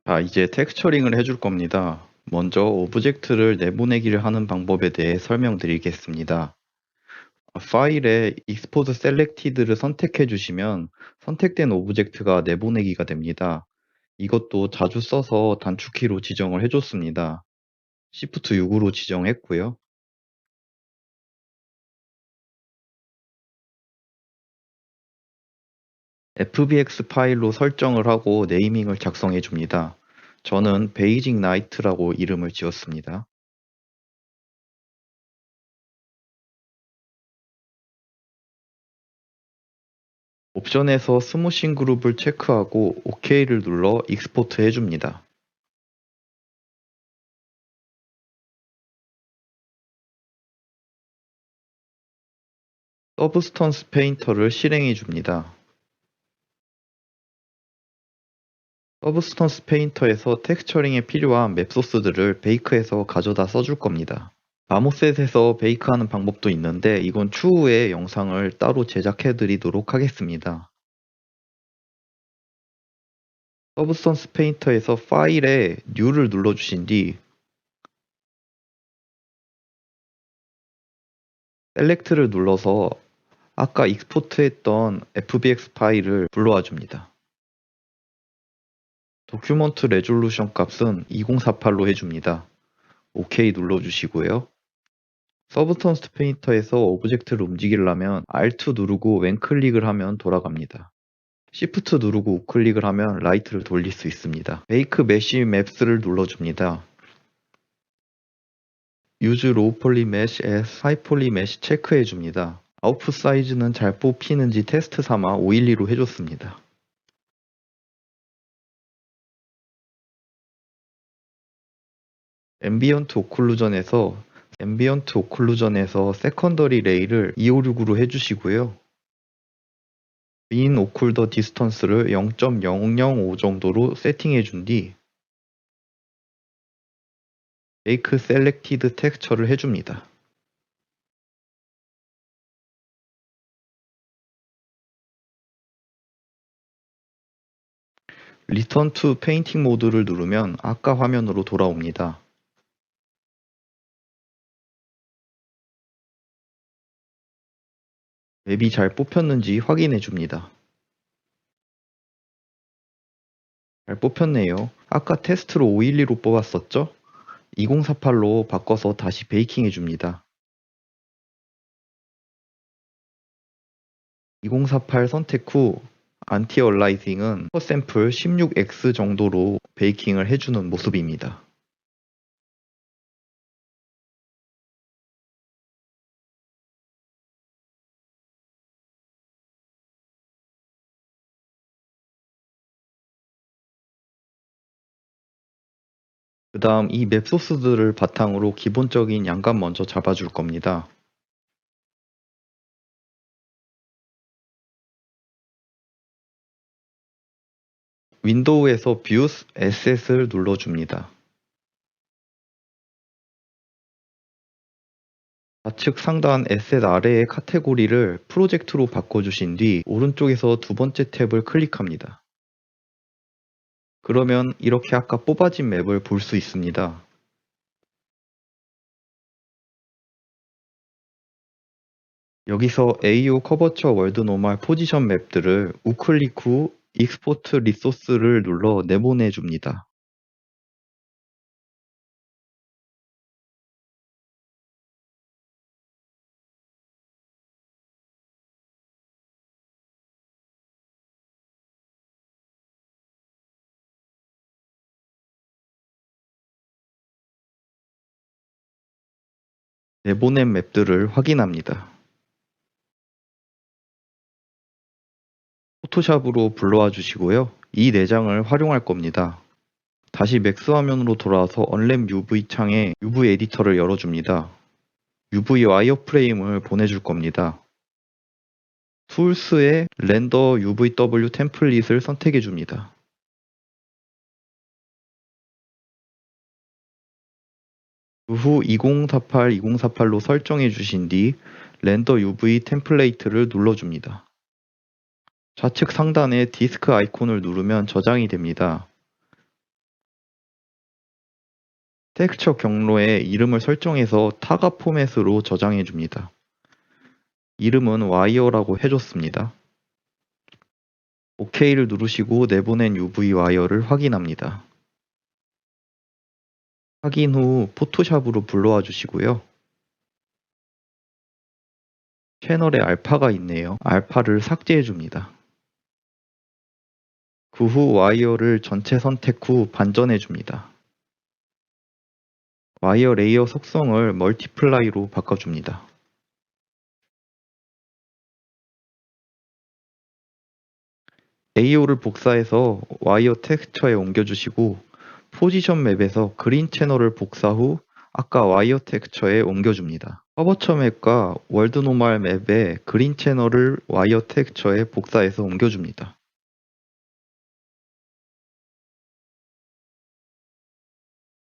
자, 이제 텍스처링을 해줄 겁니다. 먼저 오브젝트를 내보내기를 하는 방법에 대해 설명드리겠습니다. 파일에 Export Selected를 선택해 주시면 선택된 오브젝트가 내보내기가 됩니다. 이것도 자주 써서 단축키로 지정을 해줬습니다. Shift 6으로 지정했고요. FBX 파일로 설정을 하고 네이밍을 작성해 줍니다. 저는 베이직 나이트라고 이름을 지었습니다. 옵션에서 스무싱 그룹을 체크하고 OK를 눌러 익스포트 해줍니다. 서브스턴스 페인터를 실행해 줍니다. 서브스턴스 페인터에서 텍스처링에 필요한 맵 소스들을 베이크에서 가져다 써줄 겁니다. 마모셋에서 베이크하는 방법도 있는데 이건 추후에 영상을 따로 제작해 드리도록 하겠습니다. 서브스턴스 페인터에서 파일에 New를 눌러주신 뒤 Select를 눌러서 아까 익스포트했던 FBX 파일을 불러와 줍니다. 도큐먼트 레졸루션 값은 2048로 해줍니다. OK 눌러주시고요. 서브스턴스 페인터에서 오브젝트를 움직이려면 Alt 누르고 왼클릭을 하면 돌아갑니다. Shift 누르고 우클릭을 하면 라이트를 돌릴 수 있습니다. Make Mesh Maps를 눌러줍니다. Use Low Poly Mesh as High Poly Mesh 체크해줍니다. 아웃풋 사이즈는 잘 뽑히는지 테스트 삼아 512로 해줬습니다. 앰비언트 오클루전에서 세컨더리 레이를 256으로 해주시고요. 민 오클더 디스턴스를 0.005 정도로 세팅해 준 뒤 메이크 셀렉티드 텍스처를 해줍니다. 리턴 투 페인팅 모드를 누르면 아까 화면으로 돌아옵니다. 맵이 잘 뽑혔는지 확인해 줍니다. 잘 뽑혔네요. 아까 테스트로 512로 뽑았었죠? 2048로 바꿔서 다시 베이킹해 줍니다. 2048 선택 후 안티 얼라이징은 퍼샘플 16x 정도로 베이킹을 해주는 모습입니다. 그 다음 이 맵 소스들을 바탕으로 기본적인 양감 먼저 잡아줄 겁니다. 윈도우에서 뷰 Asset을 눌러줍니다. 좌측 상단 에셋 아래의 카테고리를 프로젝트로 바꿔주신 뒤 오른쪽에서 두 번째 탭을 클릭합니다. 그러면 이렇게 아까 뽑아진 맵을 볼 수 있습니다. 여기서 AO 커버처 월드 노멀 포지션 맵들을 우클릭 후 익스포트 리소스를 눌러 내보내 줍니다. 내보낸 맵들을 확인합니다. 포토샵으로 불러와 주시고요. 이 내장을 활용할 겁니다. 다시 맥스 화면으로 돌아와서 언랩 UV 창에 UV 에디터를 열어줍니다. UV 와이어프레임을 보내줄 겁니다. 툴스에 렌더 UVW 템플릿을 선택해 줍니다. 그 후 2048, 2048로 설정해 주신 뒤 렌더 UV 템플레이트를 눌러줍니다. 좌측 상단에 디스크 아이콘을 누르면 저장이 됩니다. 텍스처 경로에 이름을 설정해서 타가 포맷으로 저장해 줍니다. 이름은 와이어라고 해줬습니다. OK를 누르시고 내보낸 UV 와이어를 확인합니다. 확인 후 포토샵으로 불러와 주시고요. 채널에 알파가 있네요. 알파를 삭제해 줍니다. 그 후 와이어를 전체 선택 후 반전해 줍니다. 와이어 레이어 속성을 멀티플라이로 바꿔줍니다. AO를 복사해서 와이어 텍스처에 옮겨주시고 포지션 맵에서 그린 채널을 복사 후 아까 와이어 텍스처에 옮겨줍니다. 커버처 맵과 월드 노멀 맵에 그린 채널을 와이어 텍스처에 복사해서 옮겨줍니다.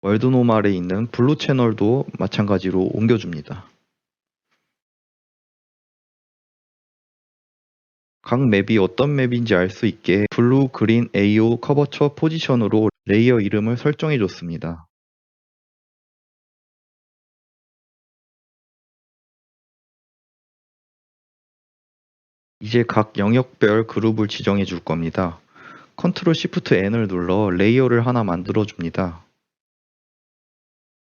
월드 노멀에 있는 블루 채널도 마찬가지로 옮겨줍니다. 각 맵이 어떤 맵인지 알 수 있게 블루, 그린, AO, 커버처 포지션으로 레이어 이름을 설정해 줬습니다. 이제 각 영역별 그룹을 지정해 줄 겁니다. 컨트롤 시프트 N을 눌러 레이어를 하나 만들어 줍니다.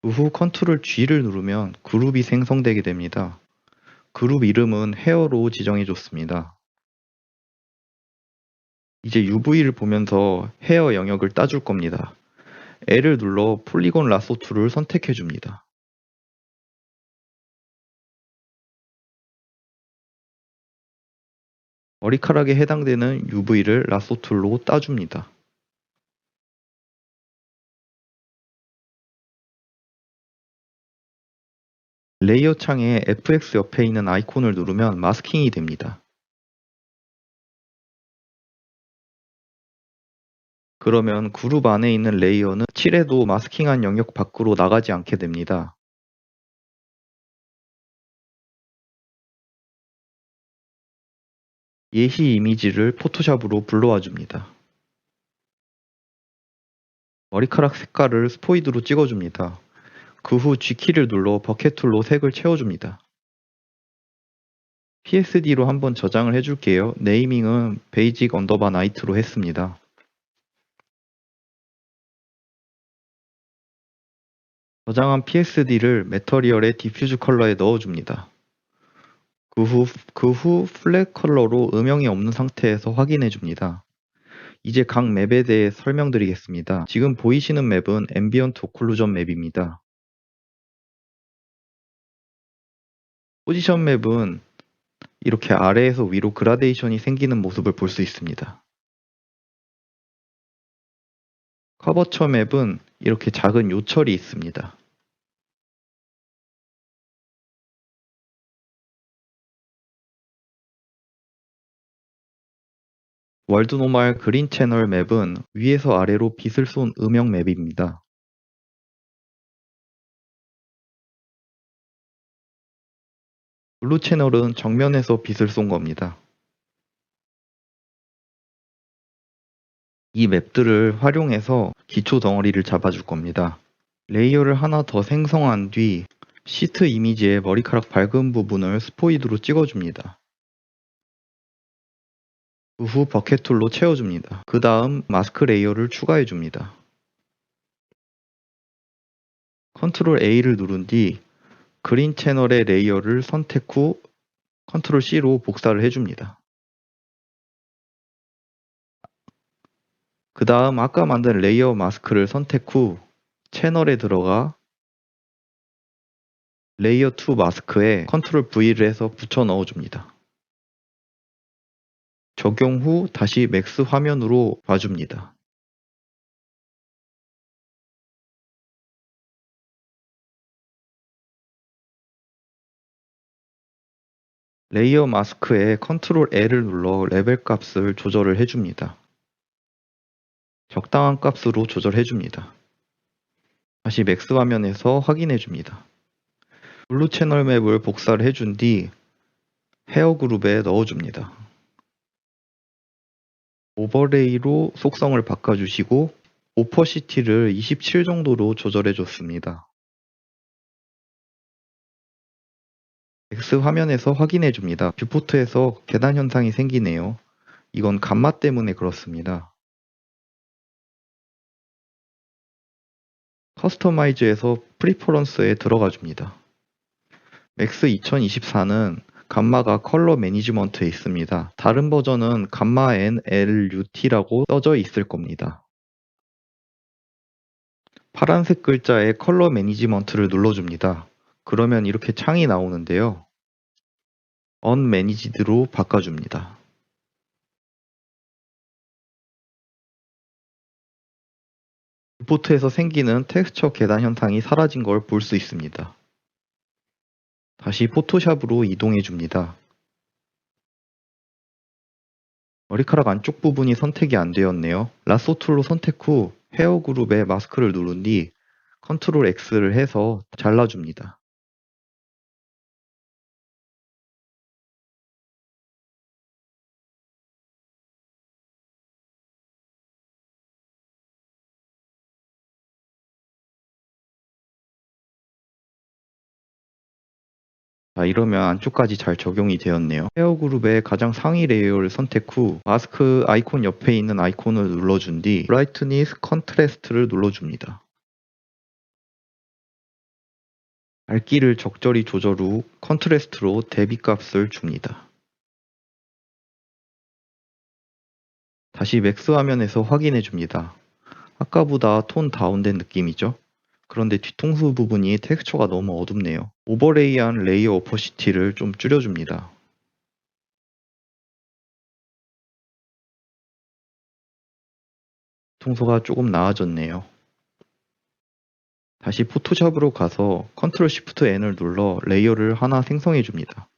그 후 컨트롤 G를 누르면 그룹이 생성되게 됩니다. 그룹 이름은 헤어로 지정해 줬습니다. 이제 UV를 보면서 헤어 영역을 따줄 겁니다. L을 눌러 폴리곤 라소 툴을 선택해 줍니다. 머리카락에 해당되는 UV를 라소 툴로 따줍니다. 레이어 창에 FX 옆에 있는 아이콘을 누르면 마스킹이 됩니다. 그러면 그룹 안에 있는 레이어는 칠해도 마스킹한 영역 밖으로 나가지 않게 됩니다. 예시 이미지를 포토샵으로 불러와 줍니다. 머리카락 색깔을 스포이드로 찍어줍니다. 그 후 G키를 눌러 버켓 툴로 색을 채워줍니다. PSD로 한번 저장을 해줄게요. 네이밍은 베이직 언더바 나이트로 했습니다. 저장한 PSD를 매터리얼의 디퓨즈 컬러에 넣어줍니다. 그 후 플랫 컬러로 음영이 없는 상태에서 확인해 줍니다. 이제 각 맵에 대해 설명드리겠습니다. 지금 보이시는 맵은 앰비언트 오클루전 맵입니다. 포지션 맵은 이렇게 아래에서 위로 그라데이션이 생기는 모습을 볼 수 있습니다. 커버처 맵은 이렇게 작은 요철이 있습니다. 월드 노멀 그린 채널 맵은 위에서 아래로 빛을 쏜 음영 맵입니다. 블루 채널은 정면에서 빛을 쏜 겁니다. 이 맵들을 활용해서 기초 덩어리를 잡아줄 겁니다. 레이어를 하나 더 생성한 뒤 시트 이미지의 머리카락 밝은 부분을 스포이드로 찍어줍니다. 그 후 버켓 툴로 채워줍니다. 그 다음 마스크 레이어를 추가해줍니다. 컨트롤 A를 누른 뒤 그린 채널의 레이어를 선택 후 컨트롤 C로 복사를 해줍니다. 그 다음 아까 만든 레이어 마스크를 선택 후 채널에 들어가 레이어 2 마스크에 컨트롤 V를 해서 붙여 넣어줍니다. 적용 후 다시 맥스 화면으로 봐줍니다. 레이어 마스크에 컨트롤 L을 눌러 레벨 값을 조절을 해줍니다. 적당한 값으로 조절해줍니다. 다시 맥스 화면에서 확인해줍니다. 블루 채널 맵을 복사를 해준 뒤 헤어 그룹에 넣어줍니다. 오버레이로 속성을 바꿔주시고 오퍼시티를 27 정도로 조절해 줬습니다. X 화면에서 확인해 줍니다. 뷰포트에서 계단 현상이 생기네요. 이건 감마 때문에 그렇습니다. 커스터마이즈에서 프리퍼런스에 들어가 줍니다. 맥스 2024는 감마가 컬러 매니지먼트에 있습니다. 다른 버전은 감마 NLUT라고 써져 있을 겁니다. 파란색 글자에 컬러 매니지먼트를 눌러줍니다. 그러면 이렇게 창이 나오는데요. Unmanaged로 바꿔줍니다. 뷰포트에서 생기는 텍스처 계단 현상이 사라진 걸 볼 수 있습니다. 다시 포토샵으로 이동해 줍니다. 머리카락 안쪽 부분이 선택이 안 되었네요. 라sso 툴로 선택 후 헤어 그룹에 마스크를 누른 뒤 컨트롤 X를 해서 잘라줍니다. 자, 이러면 안쪽까지 잘 적용이 되었네요. 헤어 그룹의 가장 상위 레이어를 선택 후 마스크 아이콘 옆에 있는 아이콘을 눌러준 뒤 브라이트니스 컨트래스트를 눌러줍니다. 밝기를 적절히 조절 후 컨트래스트로 대비값을 줍니다. 다시 맥스 화면에서 확인해 줍니다. 아까보다 톤 다운된 느낌이죠? 그런데 뒤통수 부분이 텍스처가 너무 어둡네요. 오버레이한 레이어 오퍼시티를 좀 줄여줍니다. 뒤통수가 조금 나아졌네요. 다시 포토샵으로 가서 컨트롤 시프트 N을 눌러 레이어를 하나 생성해 줍니다.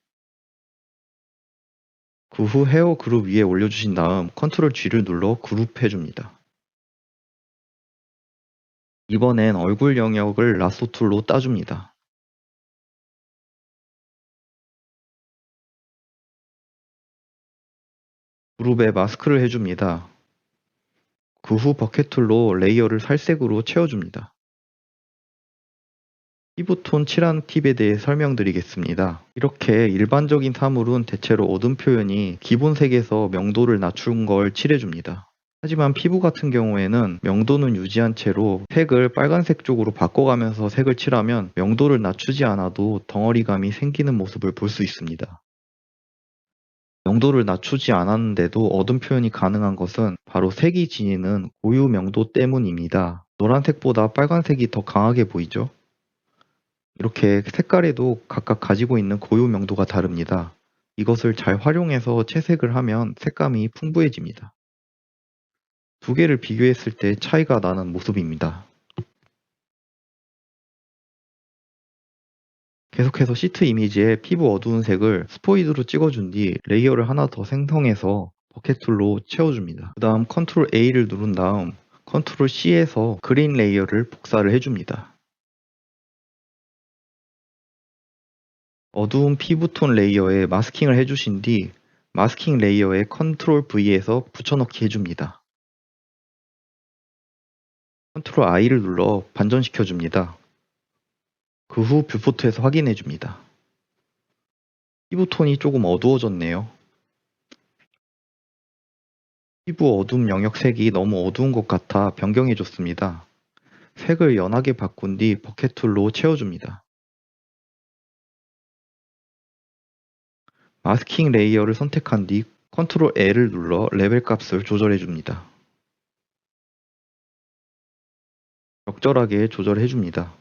그 후 헤어 그룹 위에 올려주신 다음 컨트롤 G를 눌러 그룹해 줍니다. 이번엔 얼굴 영역을 라sso 툴로 따줍니다. 그룹에 마스크를 해줍니다. 그 후 버켓 툴로 레이어를 살색으로 채워줍니다. 피부톤 칠한 팁에 대해 설명드리겠습니다. 이렇게 일반적인 사물은 대체로 어둠 표현이 기본 색에서 명도를 낮춘 걸 칠해줍니다. 하지만 피부 같은 경우에는 명도는 유지한 채로 색을 빨간색 쪽으로 바꿔가면서 색을 칠하면 명도를 낮추지 않아도 덩어리감이 생기는 모습을 볼 수 있습니다. 명도를 낮추지 않았는데도 어둠 표현이 가능한 것은 바로 색이 지니는 고유 명도 때문입니다. 노란색보다 빨간색이 더 강하게 보이죠? 이렇게 색깔에도 각각 가지고 있는 고유 명도가 다릅니다. 이것을 잘 활용해서 채색을 하면 색감이 풍부해집니다. 두 개를 비교했을 때 차이가 나는 모습입니다. 계속해서 시트 이미지에 피부 어두운 색을 스포이드로 찍어준 뒤 레이어를 하나 더 생성해서 버켓 툴로 채워줍니다. 그 다음 컨트롤 A를 누른 다음 컨트롤 C에서 그린 레이어를 복사를 해줍니다. 어두운 피부톤 레이어에 마스킹을 해주신 뒤 마스킹 레이어에 컨트롤 V에서 붙여넣기 해줍니다. 컨트롤 I를 눌러 반전시켜줍니다. 그 후 뷰포트에서 확인해줍니다. 피부톤이 조금 어두워졌네요. 피부 어둠 영역 색이 너무 어두운 것 같아 변경해줬습니다. 색을 연하게 바꾼 뒤 버켓 툴로 채워줍니다. 마스킹 레이어를 선택한 뒤 컨트롤 L을 눌러 레벨 값을 조절해줍니다. 적절하게 조절해줍니다.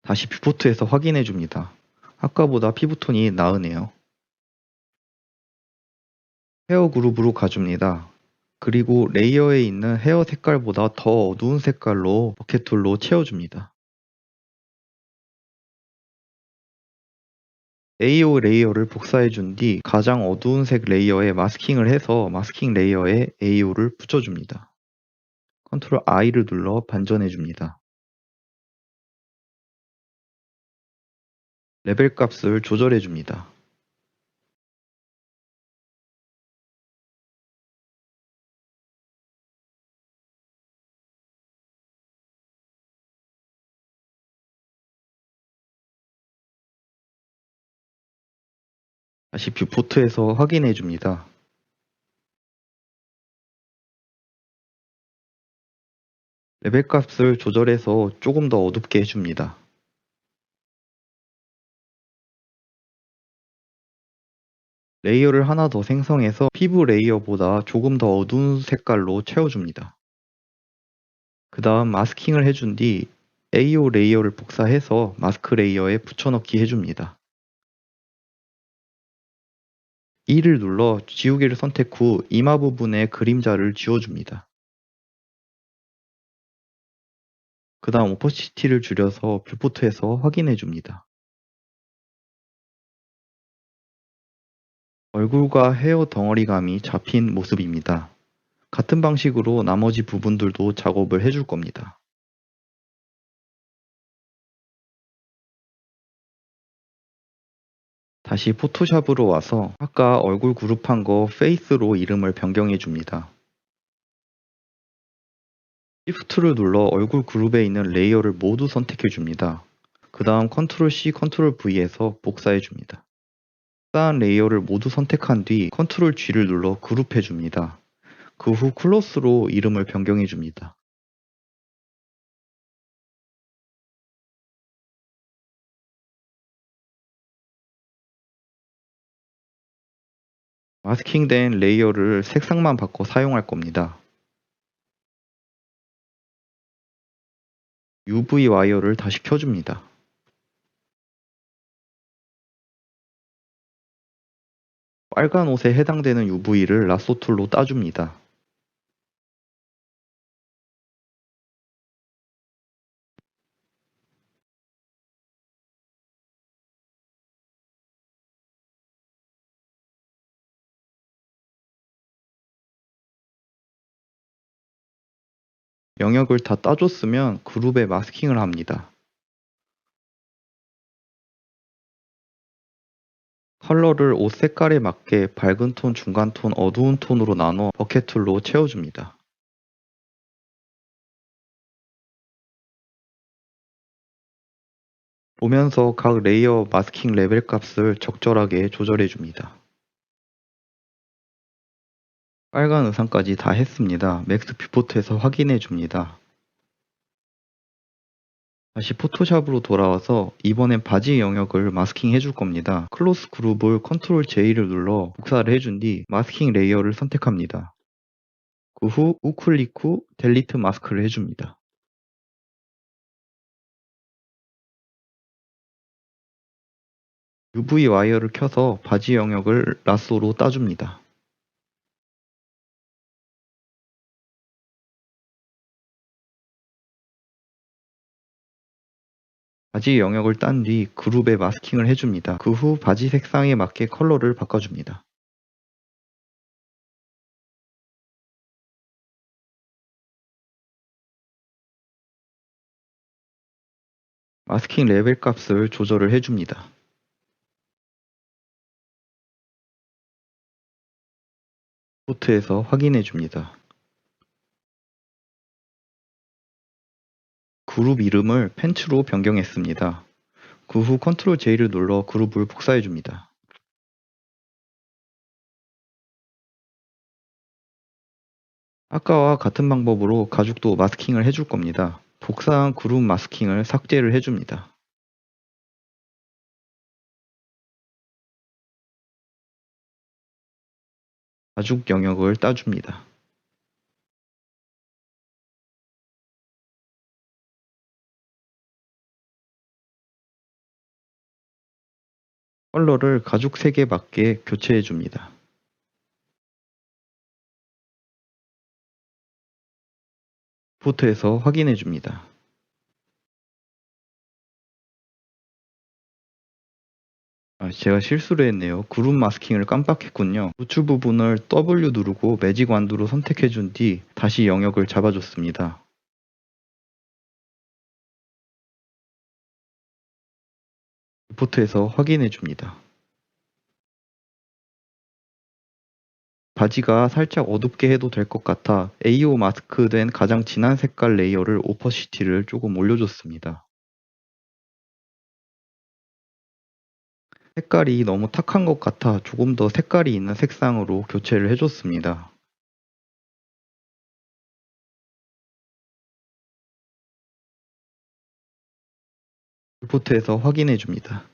다시 뷰포트에서 확인해줍니다. 아까보다 피부톤이 나으네요. 헤어 그룹으로 가줍니다. 그리고 레이어에 있는 헤어 색깔보다 더 어두운 색깔로 버켓 툴로 채워줍니다. AO 레이어를 복사해준 뒤 가장 어두운 색 레이어에 마스킹을 해서 마스킹 레이어에 AO를 붙여줍니다. 컨트롤 I를 눌러 반전해줍니다. 레벨 값을 조절해줍니다. 다시 뷰포트에서 확인해 줍니다. 레벨 값을 조절해서 조금 더 어둡게 해줍니다. 레이어를 하나 더 생성해서 피부 레이어보다 조금 더 어두운 색깔로 채워줍니다. 그 다음 마스킹을 해준 뒤 AO 레이어를 복사해서 마스크 레이어에 붙여넣기 해줍니다. E를 눌러 지우개를 선택 후 이마 부분에 그림자를 지워줍니다. 그 다음 오퍼시티를 줄여서 뷰포트에서 확인해 줍니다. 얼굴과 헤어 덩어리감이 잡힌 모습입니다. 같은 방식으로 나머지 부분들도 작업을 해줄 겁니다. 다시 포토샵으로 와서 아까 얼굴 그룹한 거 페이스로 이름을 변경해 줍니다. Shift를 눌러 얼굴 그룹에 있는 레이어를 모두 선택해 줍니다. 그 다음 Ctrl C, Ctrl V에서 복사해 줍니다. 복사한 레이어를 모두 선택한 뒤 Ctrl G를 눌러 그룹해 줍니다. 그 후 클로스로 이름을 변경해 줍니다. 마스킹된 레이어를 색상만 바꿔 사용할 겁니다. UV 와이어를 다시 켜줍니다. 빨간 옷에 해당되는 UV를 라쏘 툴로 따줍니다. 영역을 다 따줬으면 그룹에 마스킹을 합니다. 컬러를 옷 색깔에 맞게 밝은 톤, 중간 톤, 어두운 톤으로 나눠 버켓 툴로 채워줍니다. 보면서 각 레이어 마스킹 레벨 값을 적절하게 조절해 줍니다. 빨간 의상까지 다 했습니다. 맥스 뷰포트에서 확인해 줍니다. 다시 포토샵으로 돌아와서 이번엔 바지 영역을 마스킹 해줄 겁니다. 클로스 그룹을 Ctrl J를 눌러 복사를 해준 뒤 마스킹 레이어를 선택합니다. 그 후 우클릭 후 델리트 마스크를 해줍니다. UV 와이어를 켜서 바지 영역을 라쏘로 따줍니다. 바지 영역을 딴 뒤 그룹에 마스킹을 해줍니다. 그 후 바지 색상에 맞게 컬러를 바꿔줍니다. 마스킹 레벨 값을 조절을 해줍니다. 포트에서 확인해 줍니다. 그룹 이름을 팬츠로 변경했습니다. 그 후 Ctrl J를 눌러 그룹을 복사해 줍니다. 아까와 같은 방법으로 가죽도 마스킹을 해줄 겁니다. 복사한 그룹 마스킹을 삭제를 해줍니다. 가죽 영역을 따줍니다. 컬러를 가죽 색에 맞게 교체해 줍니다. 포트에서 확인해 줍니다. 제가 실수를 했네요. 그룹 마스킹을 깜빡했군요. 노출 부분을 W 누르고 매직 완두로 선택해 준 뒤 다시 영역을 잡아줬습니다. 포트에서 확인해 줍니다. 바지가 살짝 어둡게 해도 될 것 같아 AO 마스크된 가장 진한 색깔 레이어를 오퍼시티를 조금 올려줬습니다. 색깔이 너무 탁한 것 같아 조금 더 색깔이 있는 색상으로 교체를 해줬습니다. 리포트에서 확인해 줍니다.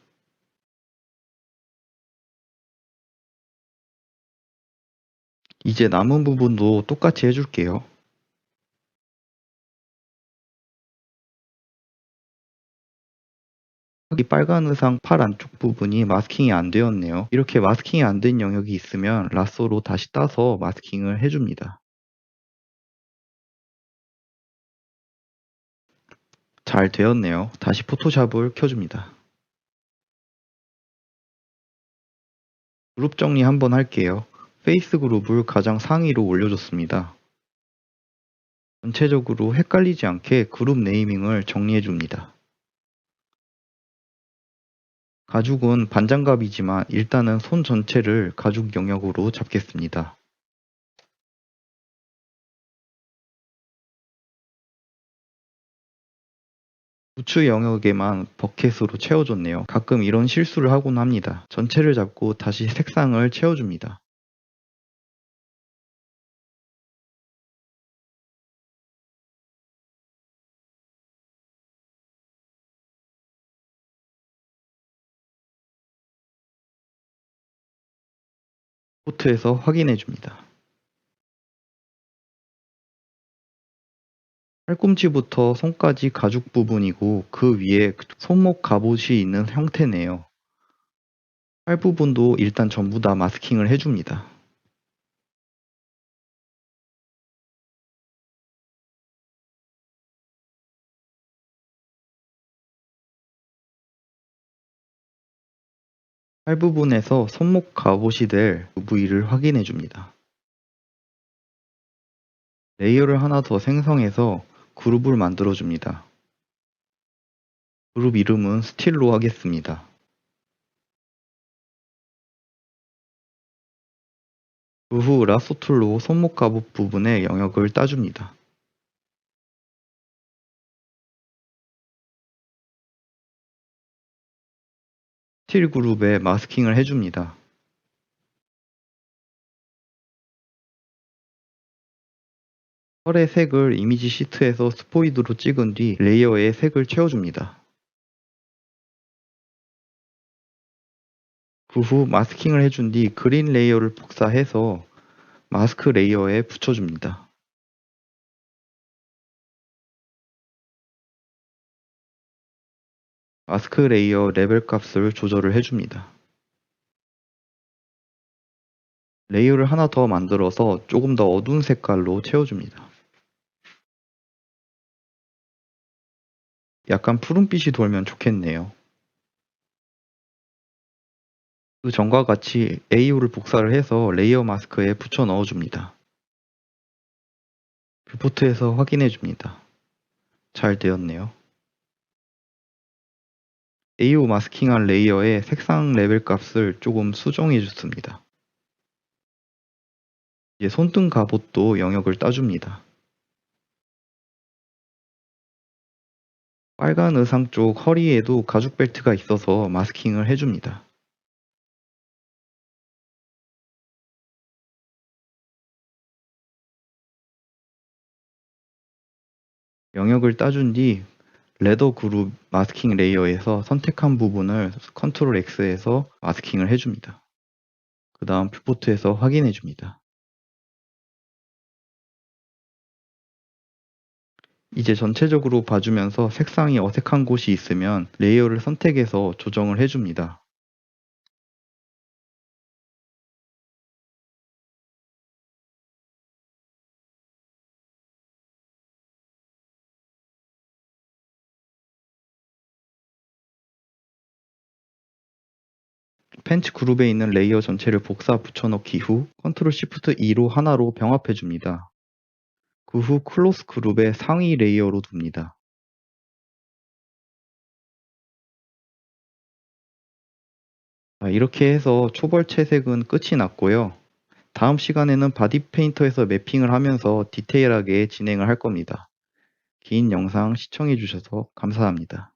이제 남은 부분도 똑같이 해줄게요. 여기 빨간 의상 팔 안쪽 부분이 마스킹이 안 되었네요. 이렇게 마스킹이 안 된 영역이 있으면 라쏘로 다시 따서 마스킹을 해줍니다. 잘 되었네요. 다시 포토샵을 켜줍니다. 그룹 정리 한번 할게요. 페이스 그룹을 가장 상위로 올려줬습니다. 전체적으로 헷갈리지 않게 그룹 네이밍을 정리해 줍니다. 가죽은 반장갑이지만 일단은 손 전체를 가죽 영역으로 잡겠습니다. 부츠 영역에만 버켓으로 채워줬네요. 가끔 이런 실수를 하곤 합니다. 전체를 잡고 다시 색상을 채워줍니다. 포트에서 확인해 줍니다. 팔꿈치부터 손까지 가죽 부분이고 그 위에 손목 갑옷이 있는 형태네요. 팔 부분도 일단 전부 다 마스킹을 해줍니다. 팔 부분에서 손목 갑옷이 될 부위를 확인해 줍니다. 레이어를 하나 더 생성해서 그룹을 만들어 줍니다. 그룹 이름은 스틸로 하겠습니다. 그 후 라소 툴로 손목 갑옷 부분의 영역을 따줍니다. 스틸 그룹에 마스킹을 해줍니다. 펄의 색을 이미지 시트에서 스포이드로 찍은 뒤 레이어에 색을 채워줍니다. 그 후 마스킹을 해준 뒤 그린 레이어를 복사해서 마스크 레이어에 붙여줍니다. 마스크 레이어 레벨 값을 조절을 해줍니다. 레이어를 하나 더 만들어서 조금 더 어두운 색깔로 채워줍니다. 약간 푸른빛이 돌면 좋겠네요. 그 전과 같이 AO를 복사를 해서 레이어 마스크에 붙여 넣어줍니다. 뷰포트에서 확인해 줍니다. 잘 되었네요. AO 마스킹한 레이어의 색상 레벨 값을 조금 수정해 줬습니다. 이제 손등 갑옷도 영역을 따줍니다. 빨간 의상 쪽 허리에도 가죽 벨트가 있어서 마스킹을 해줍니다. 영역을 따준 뒤 레더 그룹 마스킹 레이어에서 선택한 부분을 컨트롤 X에서 마스킹을 해줍니다. 그 다음 뷰포트에서 확인해 줍니다. 이제 전체적으로 봐주면서 색상이 어색한 곳이 있으면 레이어를 선택해서 조정을 해줍니다. 팬츠 그룹에 있는 레이어 전체를 복사 붙여넣기 후 컨트롤 시프트 E로 하나로 병합해 줍니다. 그 후 클로스 그룹의 상위 레이어로 둡니다. 이렇게 해서 초벌 채색은 끝이 났고요. 다음 시간에는 바디 페인터에서 매핑을 하면서 디테일하게 진행을 할 겁니다. 긴 영상 시청해 주셔서 감사합니다.